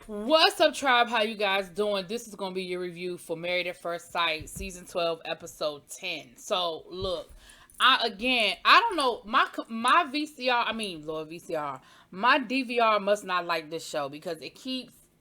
What's up, tribe? How you guys doing? This is going to be your review for Married at First Sight, Season 12, Episode 10. So, look, I don't know, my VCR, Lord VCR, my DVR must not like this show because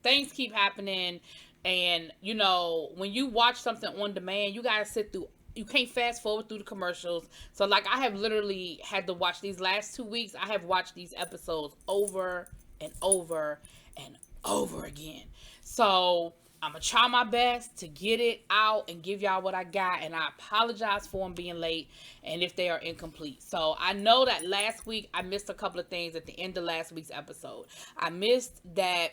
things keep happening, and, when you watch something on demand, you got to you can't fast forward through the commercials. So, like, I have literally had to watch these last 2 weeks. I have watched these episodes over and over and over again. So I'm gonna try my best to get it out and give y'all what I got, and I apologize for them being late and if they are incomplete. So I know that last week I missed a couple of things at the end of last week's episode. I missed that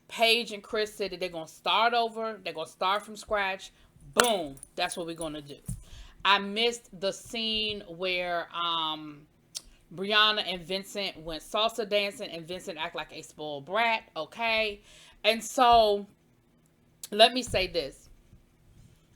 Paige and Chris said that they're gonna start over, they're gonna start from scratch. Boom, that's what we're gonna do. I missed the scene where Brianna and Vincent went salsa dancing and Vincent act like a spoiled brat, okay? And so, let me say this.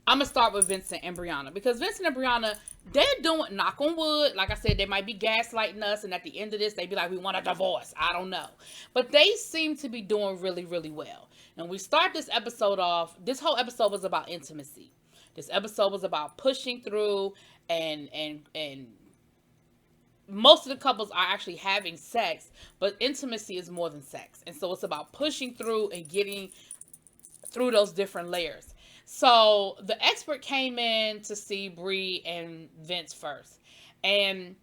I'm going to start with Vincent and Brianna because Vincent and Brianna, they're doing, knock on wood, like I said, they might be gaslighting us, and at the end of this, they'd be like, we want a divorce. I don't know. But they seem to be doing really, really well. And we start this episode off, this whole episode was about intimacy. This episode was about pushing through and most of the couples are actually having sex, but intimacy is more than sex. And so it's about pushing through and getting through those different layers. So the expert came in to see Bree and Vince first. And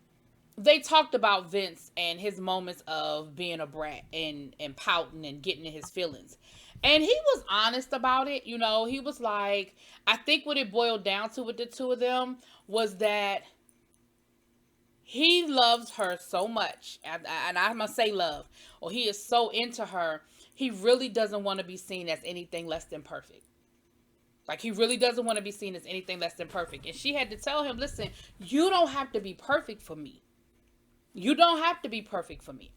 they talked about Vince and his moments of being a brat and pouting and getting in his feelings. And he was honest about it. He was like, I think what it boiled down to with the two of them was that he loves her so much, and I must say love, or he is so into her, he really doesn't want to be seen as anything less than perfect. Like, he really doesn't want to be seen as anything less than perfect. And she had to tell him, listen, you don't have to be perfect for me. You don't have to be perfect for me.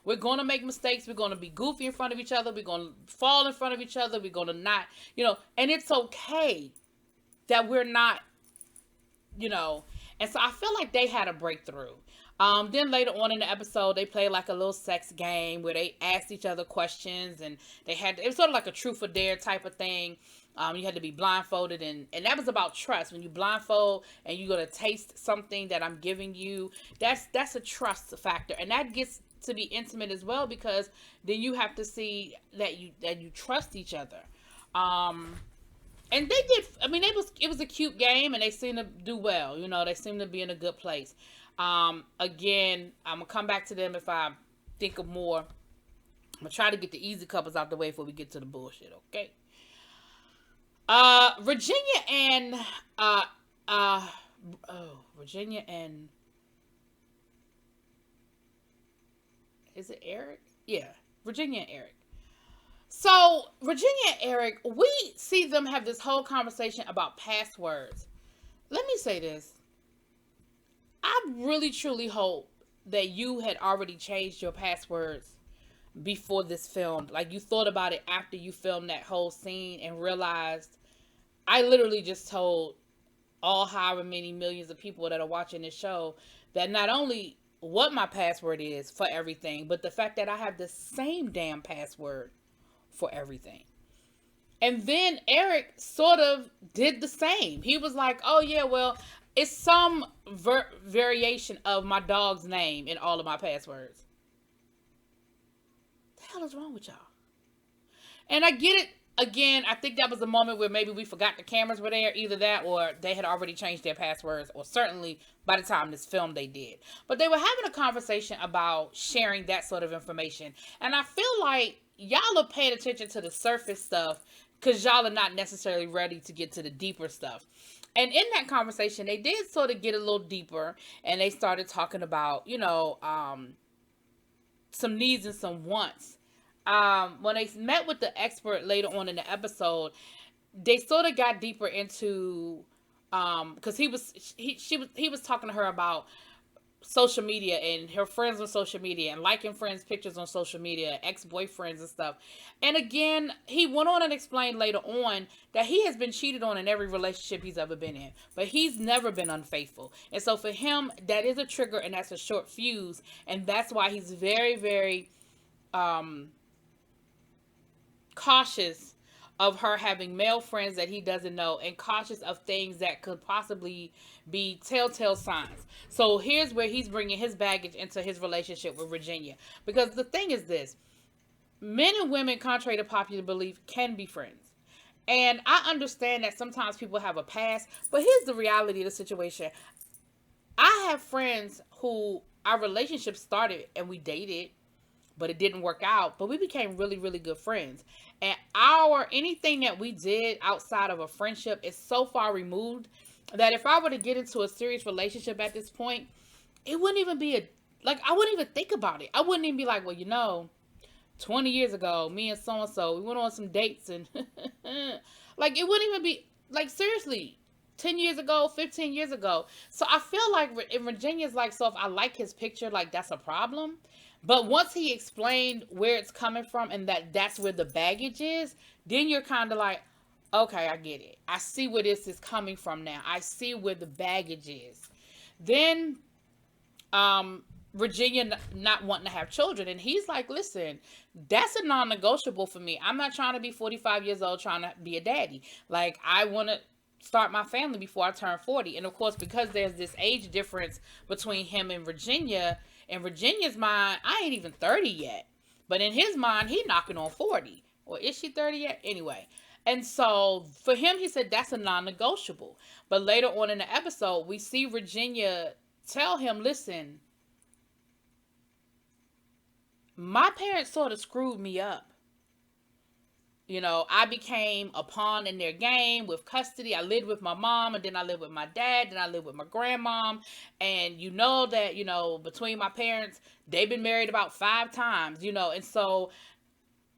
We're going to make mistakes. We're going to be goofy in front of each other. We're going to fall in front of each other. We're going to not, and it's okay that we're not, and so I feel like they had a breakthrough. Then later on in the episode, they played like a little sex game where they asked each other questions, and it was sort of like a truth or dare type of thing. You had to be blindfolded, and that was about trust. When you blindfold and you're going to taste something that I'm giving you, that's a trust factor. And that gets to be intimate as well, because then you have to see that you trust each other. And they did, it was a cute game, and they seemed to do well. They seem to be in a good place. Again, I'm going to come back to them if I think of more. I'm going to try to get the easy couples out the way before we get to the bullshit, okay? Virginia and, is it Eric? Yeah, Virginia and Eric. So, Virginia and Eric, we see them have this whole conversation about passwords. Let me say this. I really, truly hope that you had already changed your passwords before this filmed. Like, you thought about it after you filmed that whole scene and realized, I literally just told all however many millions of people that are watching this show that not only what my password is for everything, but the fact that I have the same damn password for everything. And then Eric sort of did the same. He was like, oh yeah, well, it's some variation of my dog's name in all of my passwords. What the hell is wrong with y'all? And I get it. Again, I think that was a moment where maybe we forgot the cameras were there. Either that or they had already changed their passwords, or certainly by the time this film they did. But they were having a conversation about sharing that sort of information. And I feel like y'all are paying attention to the surface stuff because y'all are not necessarily ready to get to the deeper stuff. And in that conversation, they did sort of get a little deeper, and they started talking about, some needs and some wants. When they met with the expert later on in the episode, they sort of got deeper into, because he was talking to her about social media and her friends on social media and liking friends' pictures on social media, ex-boyfriends and stuff. And again, he went on and explained later on that he has been cheated on in every relationship he's ever been in, but he's never been unfaithful. And so for him, that is a trigger, and that's a short fuse, and that's why he's very, very cautious of her having male friends that he doesn't know, and cautious of things that could possibly be telltale signs. So here's where he's bringing his baggage into his relationship with Virginia. Because the thing is this: men and women, contrary to popular belief, can be friends. And I understand that sometimes people have a past, but here's the reality of the situation. I have friends who our relationship started and we dated, but it didn't work out, but we became really, really good friends. And anything that we did outside of a friendship is so far removed that if I were to get into a serious relationship at this point, it wouldn't even be I wouldn't even think about it. I wouldn't even be like, well, 20 years ago, me and so-and-so, we went on some dates and like, it wouldn't even be, like, seriously, 10 years ago, 15 years ago. So I feel like in Virginia's like, so if I like his picture, like, that's a problem. But once he explained where it's coming from and that's where the baggage is, then you're kind of like, okay, I get it. I see where this is coming from now. I see where the baggage is. Then Virginia not wanting to have children. And he's like, listen, that's a non-negotiable for me. I'm not trying to be 45 years old trying to be a daddy. Like, I want to start my family before I turn 40. And of course, because there's this age difference between him and Virginia, in Virginia's mind, I ain't even 30 yet. But in his mind, he knocking on 40. Or is she 30 yet? Anyway. And so for him, he said that's a non-negotiable. But later on in the episode, we see Virginia tell him, listen, my parents sort of screwed me up. You know, I became a pawn in their game with custody. I lived with my mom, and then I lived with my dad, then I lived with my grandmom. And you know that, between my parents, they've been married about 5 times, and so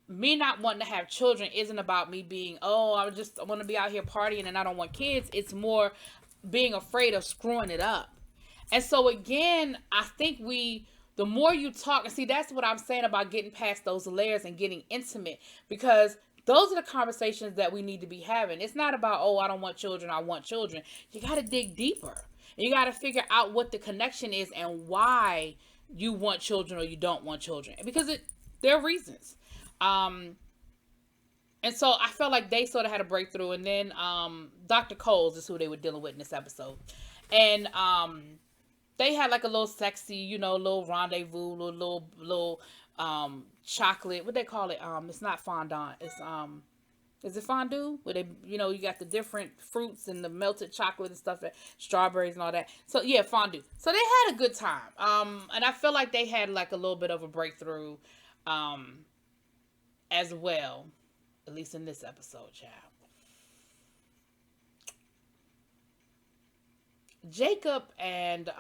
me not wanting to have children isn't about me being, I want to be out here partying and I don't want kids. It's more being afraid of screwing it up. And so again, I think the more you talk, and see, that's what I'm saying about getting past those layers and getting intimate, because those are the conversations that we need to be having. It's not about, I don't want children, I want children. You got to dig deeper. You got to figure out what the connection is and why you want children or you don't want children. Because there are reasons. And so I felt like they sort of had a breakthrough. And then Dr. Coles is who they were dealing with in this episode. And they had like a little sexy, little rendezvous, little chocolate. What they call it? It's not fondant. It's is it fondue? Where they, you got the different fruits and the melted chocolate and stuff, strawberries and all that. So yeah, fondue. So they had a good time. And I feel like they had like a little bit of a breakthrough, as well, at least in this episode, child. Jacob and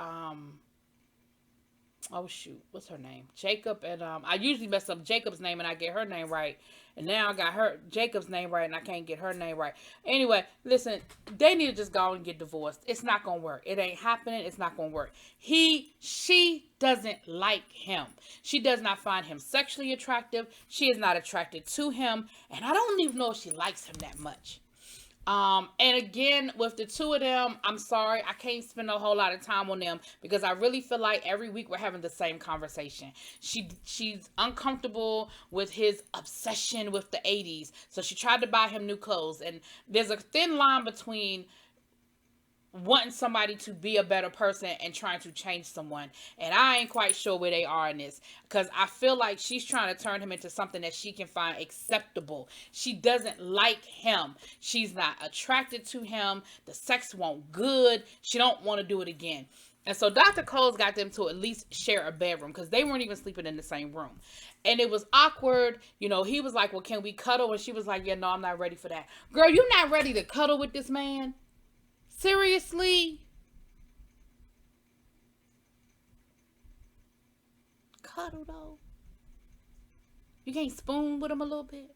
what's her name? Jacob and I usually mess up Jacob's name and I get her name right. And now I got Jacob's name right and I can't get her name right. Anyway, listen, they need to just go and get divorced. It's not gonna work. It ain't happening. It's not gonna work. She doesn't like him. She does not find him sexually attractive. She is not attracted to him. And I don't even know if she likes him that much. And again, with the two of them, I'm sorry, I can't spend a whole lot of time on them because I really feel like every week we're having the same conversation. She's uncomfortable with his obsession with the 80s. So she tried to buy him new clothes. And there's a thin line between wanting somebody to be a better person and trying to change someone. And I ain't quite sure where they are in this, because I feel like she's trying to turn him into something that she can find acceptable. She doesn't like him. She's not attracted to him. The sex won't good. She don't want to do it again. And so Dr. Cole's got them to at least share a bedroom because they weren't even sleeping in the same room. And it was awkward. He was like, well, can we cuddle? And she was like, yeah, no, I'm not ready for that. Girl, you're not ready to cuddle with this man? Seriously? Cuddle though? You can't spoon with him a little bit?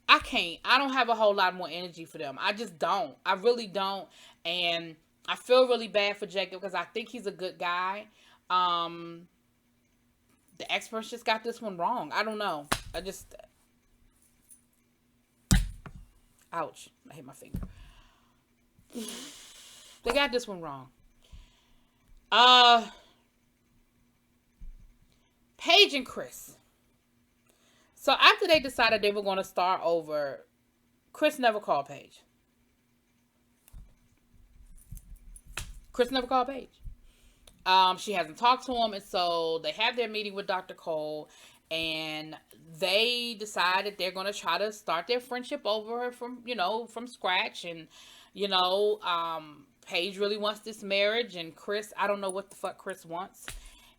I can't. I don't have a whole lot more energy for them. I just don't. I really don't. And I feel really bad for Jacob because I think he's a good guy. The experts just got this one wrong. I don't know. Ouch. I hit my finger. They got this one wrong. Paige and Chris. So after they decided they were going to start over, Chris never called Paige. Chris never called Paige. She hasn't talked to him, and so they have their meeting with Dr. Cole, and they decided they're going to try to start their friendship over from scratch. And Paige really wants this marriage, and Chris, I don't know what the fuck Chris wants.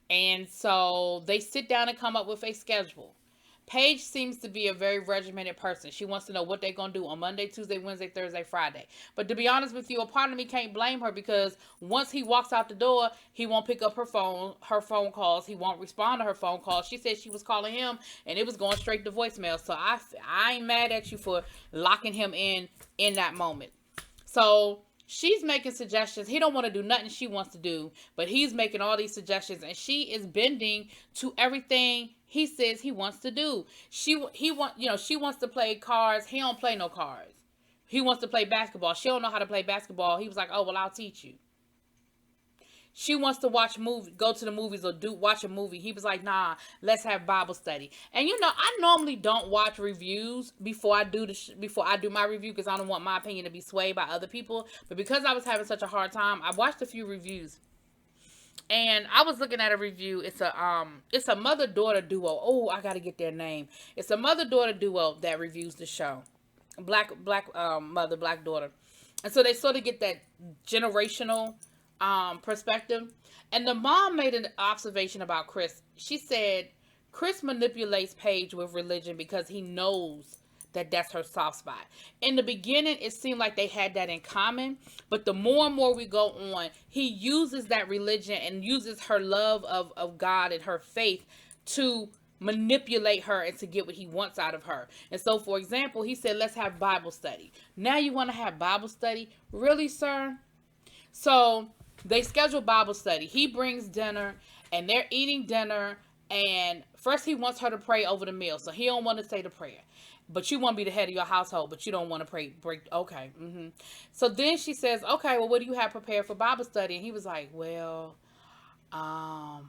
And so they sit down and come up with a schedule. Paige seems to be a very regimented person. She wants to know what they're going to do on Monday, Tuesday, Wednesday, Thursday, Friday. But to be honest with you, a part of me can't blame her, because once he walks out the door, he won't pick up her phone calls. He won't respond to her phone calls. She said she was calling him and it was going straight to voicemail. So I ain't mad at you for locking him in that moment. So she's making suggestions. He don't want to do nothing she wants to do, but he's making all these suggestions, and she is bending to everything he says he wants to do. She wants to play cards. He don't play no cards. He wants to play basketball. She don't know how to play basketball. He was like, "Oh, well, I'll teach you." She wants to go to the movies or watch a movie. He was like, "Nah, let's have Bible study." And I normally don't watch reviews before I do my review, because I don't want my opinion to be swayed by other people. But because I was having such a hard time, I watched a few reviews. And I was looking at a review. It's a mother-daughter duo. Oh, I gotta get their name. It's a mother-daughter duo that reviews the show. Black mother, black daughter. And so they sort of get that generational perspective. And the mom made an observation about Chris. She said, Chris manipulates Paige with religion because he knows that that's her soft spot. In the beginning, it seemed like they had that in common, but the more and more we go on, he uses that religion and uses her love of God and her faith to manipulate her and to get what he wants out of her. And so, for example, he said, let's have Bible study. Now you want to have Bible study? Really, sir? So they schedule Bible study. He brings dinner, and they're eating dinner, and first he wants her to pray over the meal. So he don't want to say the prayer. But you want to be the head of your household, but you don't want to pray. Okay. So then she says, okay, well, what do you have prepared for Bible study? And he was like, well, I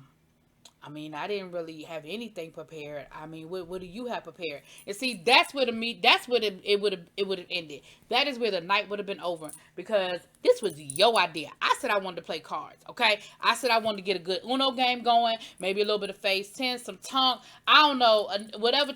didn't really have anything prepared. What do you have prepared? And see, that's where it would have ended. That is where the night would have been over, because this was your idea. I said I wanted to play cards, okay? I said I wanted to get a good Uno game going, maybe a little bit of Phase 10, some Tonk. I don't know, whatever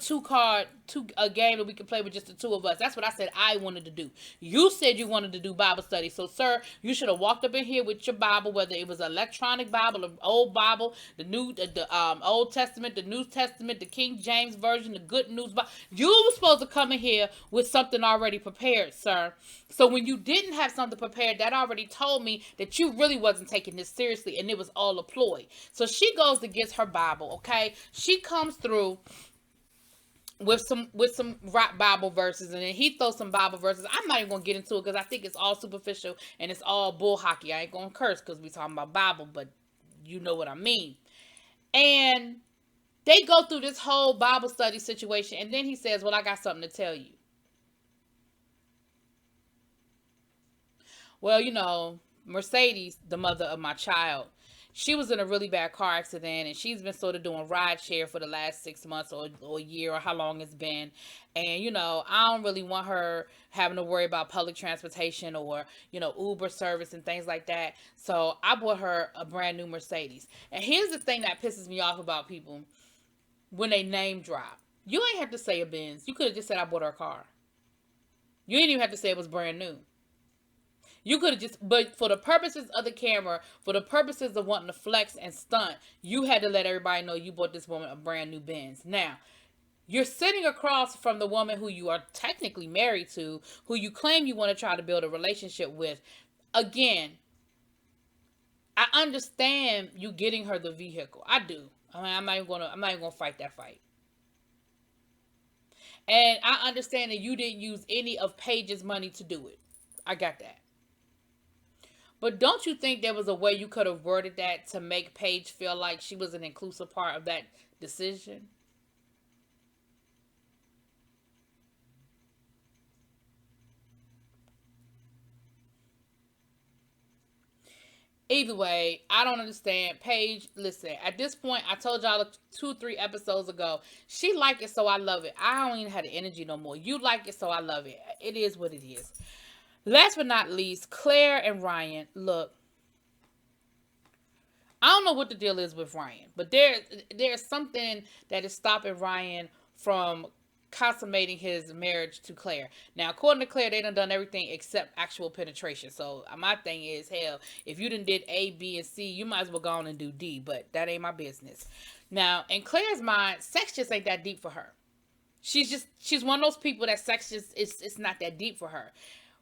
a game that we could play with just the two of us. That's what I said I wanted to do. You said you wanted to do Bible study. So, sir, you should have walked up in here with your Bible, whether it was an electronic Bible, an old Bible, the Old Testament, the New Testament, the King James Version, the Good News Bible. You were supposed to come in here with something already prepared, sir. So when you didn't have something prepared, that already told me that you really wasn't taking this seriously, and it was all a ploy. So she goes to get her Bible, okay? She comes through with some rock Bible verses, and then he throws some Bible verses. I'm not even gonna get into it because I think it's all superficial and it's all bull hockey. I ain't gonna curse because we talking about Bible, but you know what I mean. And they go through this whole Bible study situation, and then he says, well, I got something to tell you. Well, Mercedes, the mother of my child, she was in a really bad car accident, and she's been sort of doing ride share for the last 6 months or a year, or how long it's been. And, I don't really want her having to worry about public transportation or, Uber service and things like that. So I bought her a brand new Mercedes. And here's the thing that pisses me off about people when they name drop. You ain't have to say a Benz. You could have just said I bought her a car. You ain't even have to say it was brand new. You could have but for the purposes of the camera, for the purposes of wanting to flex and stunt, you had to let everybody know you bought this woman a brand new Benz. Now, you're sitting across from the woman who you are technically married to, who you claim you want to try to build a relationship with. Again, I understand you getting her the vehicle. I do. I'm not even gonna fight that fight. And I understand that you didn't use any of Paige's money to do it. I got that. But don't you think there was a way you could have worded that to make Paige feel like she was an inclusive part of that decision? Either way, I don't understand. Paige, listen, at this point, I told y'all 2-3 episodes ago, she like it, so I love it. I don't even have the energy no more. You like it, so I love it. It is what it is. Last but not least, Claire and Ryan. Look, I don't know what the deal is with Ryan, but there's something that is stopping Ryan from consummating his marriage to Claire. Now, according to Claire, they done everything except actual penetration. So my thing is, hell, if you done did A, B, and C, you might as well go on and do D. But that ain't my business. Now, in Claire's mind, sex just ain't that deep for her. She's one of those people that sex just it's not that deep for her.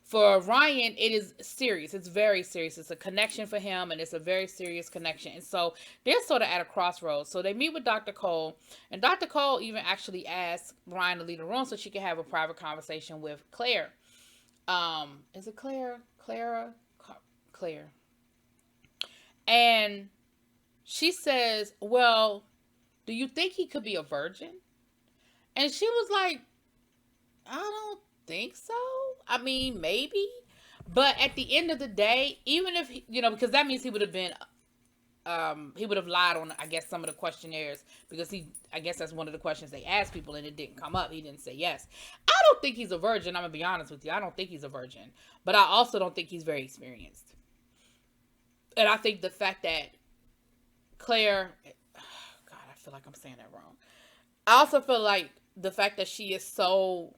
For Ryan, it is serious. It's very serious. It's a connection for him, and it's a very serious connection. And so they're sort of at a crossroads. So they meet with Dr. Cole, and Dr. Cole even actually asked Ryan to leave the room so she could have a private conversation with Claire. Is it Claire? Claire. And she says, well, do you think he could be a virgin? And she was like, I don't think so. I mean, maybe. But at the end of the day, even if, because that means he would have been, he would have lied on, I guess, some of the questionnaires, because I guess that's one of the questions they asked people and it didn't come up. He didn't say yes. I don't think he's a virgin. I'm going to be honest with you. I don't think he's a virgin. But I also don't think he's very experienced. And I think the fact that Claire, God, I feel like I'm saying that wrong. I also feel like the fact that she is so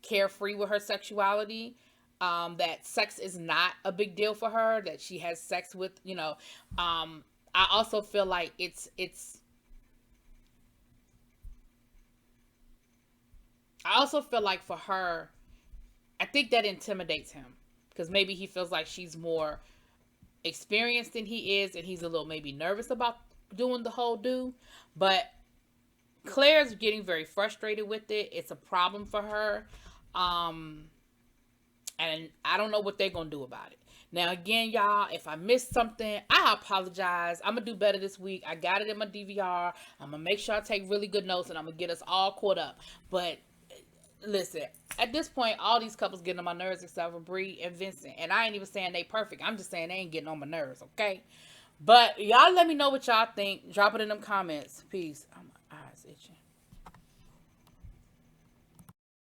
carefree with her sexuality, that sex is not a big deal for her, that she has sex with, I also feel like I also feel like for her, I think that intimidates him, because maybe he feels like she's more experienced than he is, and he's a little maybe nervous about doing the whole do. But Claire's getting very frustrated with it. It's a problem for her. And I don't know what they're going to do about it. Now, again, y'all, if I missed something, I apologize. I'm going to do better this week. I got it in my DVR. I'm going to make sure I take really good notes, and I'm going to get us all caught up. But listen, at this point, all these couples getting on my nerves except for Bree and Vincent. And I ain't even saying they perfect. I'm just saying they ain't getting on my nerves, okay? But y'all let me know what y'all think. Drop it in them comments. Peace. Oh, my eyes itching.